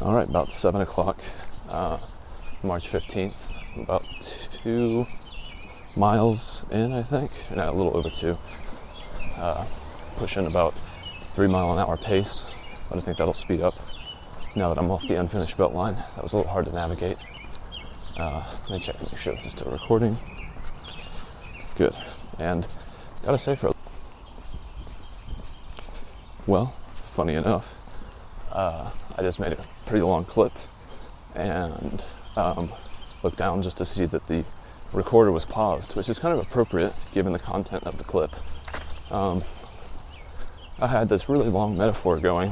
All right, about 7 o'clock, March 15th, about 2 miles in, I think, no, a little over 2, pushing about 3 mile an hour pace, but I think that'll speed up now that I'm off the unfinished belt line. That was a little hard to navigate. Let me check and make sure this is still recording. Good. And gotta say, well, funny enough, I just made a pretty long clip and looked down just to see that the recorder was paused, which is kind of appropriate given the content of the clip. I had this really long metaphor going.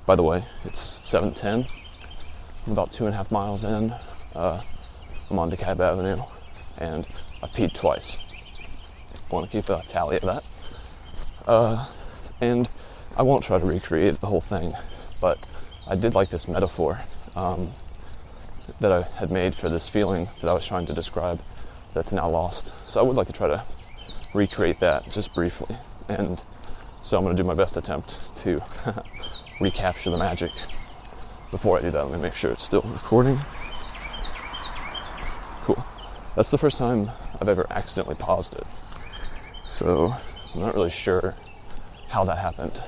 By the way, it's 7:10. I'm about 2.5 miles in. I'm on DeKalb Avenue, and I peed twice. I want to keep a tally of that. And I won't try to recreate the whole thing, but I did like this metaphor that I had made for this feeling that I was trying to describe that's now lost. So I would like to try to recreate that just briefly. And so I'm going to do my best attempt to recapture the magic. Before I do that, let me make sure it's still recording. Cool. That's the first time I've ever accidentally paused it. So I'm not really sure how that happened,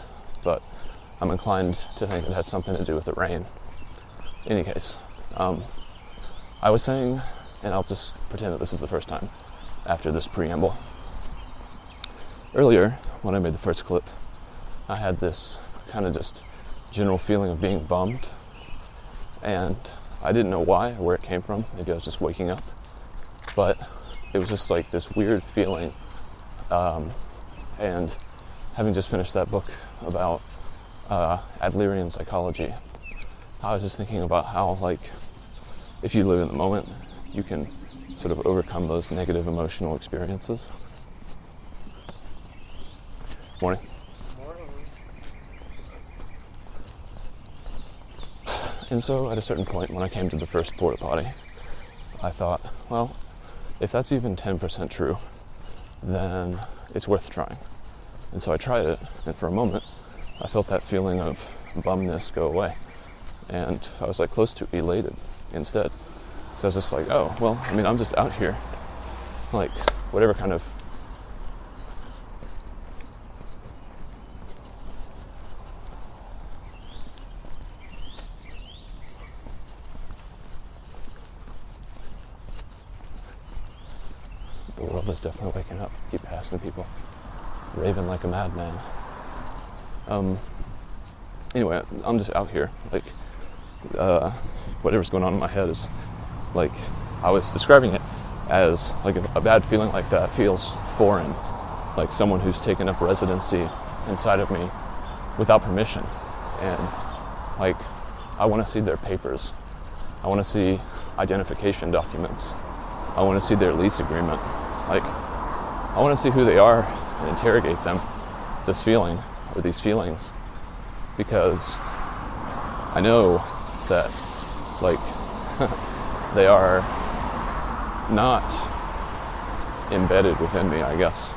but I'm inclined to think it has something to do with the rain. In any case, I was saying, and I'll just pretend that this is the first time after this preamble. Earlier, when I made the first clip, I had this kind of just general feeling of being bummed, and I didn't know why or where it came from. Maybe I was just waking up, but it was just like this weird feeling. And having just finished that book about Adlerian psychology, I was just thinking about how, like, if you live in the moment, you can sort of overcome those negative emotional experiences. Morning. Morning. And so at a certain point, when I came to the first porta potty, I thought, well, if that's even 10% true, then it's worth trying. And so I tried it, and for a moment, I felt that feeling of bumness go away. And I was like close to elated instead. So I was just like, oh, well, I mean, I'm just out here, like, whatever kind of the world is definitely waking up. Keep passing people, raving like a madman. Anyway, I'm just out here, like, whatever's going on in my head is, like, I was describing it as, like, a bad feeling like that feels foreign, like someone who's taken up residency inside of me without permission, and, like, I want to see their papers, I want to see identification documents, I want to see their lease agreement, like, I want to see who they are and interrogate them, this feeling, or these feelings, because I know that, like, they are not embedded within me, I guess.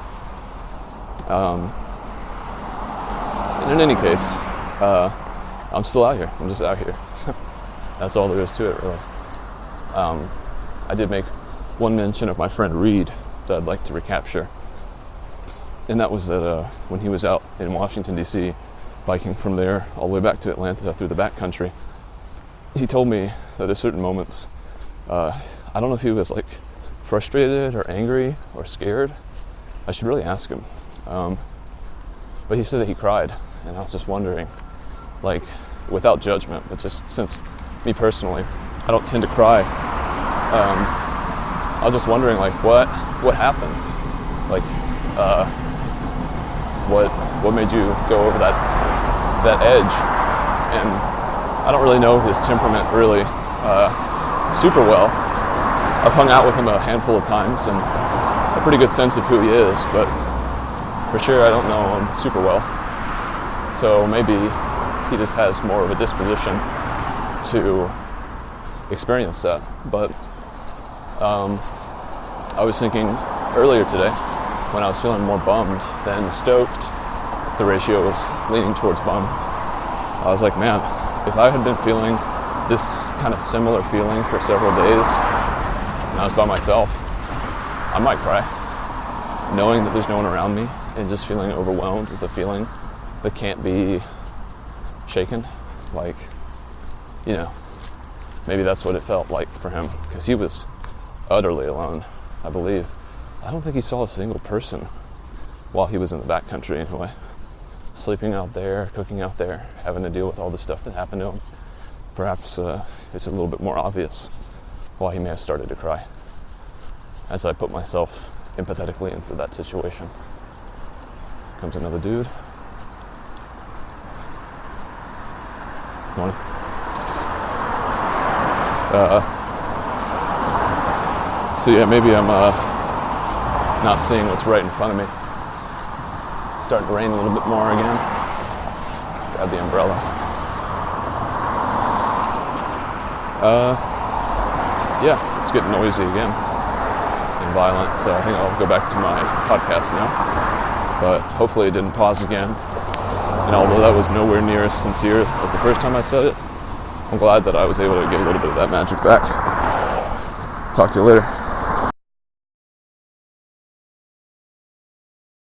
And in any case, I'm still out here. I'm just out here. That's all there is to it, really. I did make one mention of my friend Reed that I'd like to recapture. And that was that when he was out in Washington, D.C., biking from there all the way back to Atlanta through the backcountry, he told me that at certain moments, I don't know if he was, like, frustrated or angry or scared. I should really ask him. But he said that he cried, and I was just wondering, like, without judgment, but just since me personally, I don't tend to cry. I was just wondering, like, what happened? Like, what made you go over that edge? And I don't really know his temperament really super well. I've hung out with him a handful of times and a pretty good sense of who he is, but for sure I don't know him super well. So maybe he just has more of a disposition to experience that. But I was thinking earlier today, when I was feeling more bummed than stoked, the ratio was leaning towards bummed. I was like, man, if I had been feeling this kind of similar feeling for several days and I was by myself, I might cry. Knowing that there's no one around me and just feeling overwhelmed with a feeling that can't be shaken. Like, you know, maybe that's what it felt like for him, because he was utterly alone, I believe. I don't think he saw a single person while he was in the backcountry anyway. Sleeping out there, cooking out there, having to deal with all the stuff that happened to him. Perhaps it's a little bit more obvious why he may have started to cry as I put myself empathetically into that situation. Comes another dude. Morning. So yeah, maybe I'm not seeing what's right in front of me. Starting to rain a little bit more again. Grab the umbrella. Yeah, it's getting noisy again and violent, so I think I'll go back to my podcast now. But hopefully it didn't pause again. And although that was nowhere near as sincere as the first time I said it, I'm glad that I was able to get a little bit of that magic back. Talk to you later.